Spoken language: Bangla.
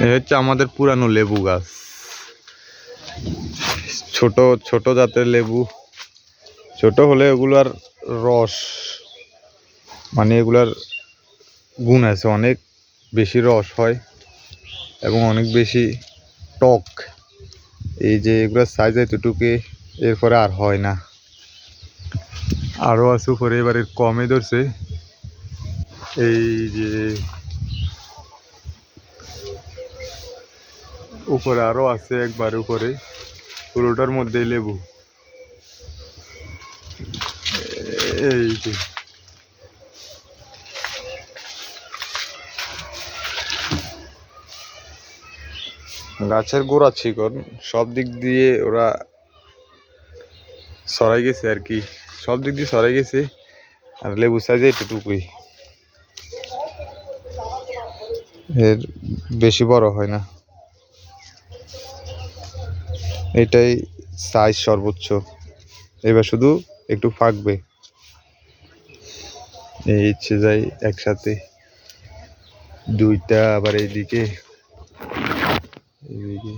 এই হচ্ছে আমাদের পুরানো লেবু গাছ, ছোট ছোট জাতের লেবু। ছোট হলে এগুলার রস মানে এগুলার গুণ আছে, অনেক বেশি রস হয় এবং অনেক বেশি টক। এই যে এগুলোর সাইজ এতটুকু, এরপরে আর হয় না। আরও আছে উপরে, এবারে কমে ধরছে। এই যে উপরে আরও আছে, একবার উপরে পুরোটার মধ্যে লেবু। এই যে গাছের গোড়া চিকন, সব দিক দিয়ে ওরা সরাই গেছে আর কি, সব দিক দিয়ে সরাই গেছে। আর লেবু সাইজে এতটুকুই, এর বেশি বড় হয় না। এটাই সাইজ সর্বোচ্চ। এবার শুধু একটু ফাঁকবে। এই ইচ্ছে যাই একসাথে দুইটা, আবার এইদিকে এইদিকে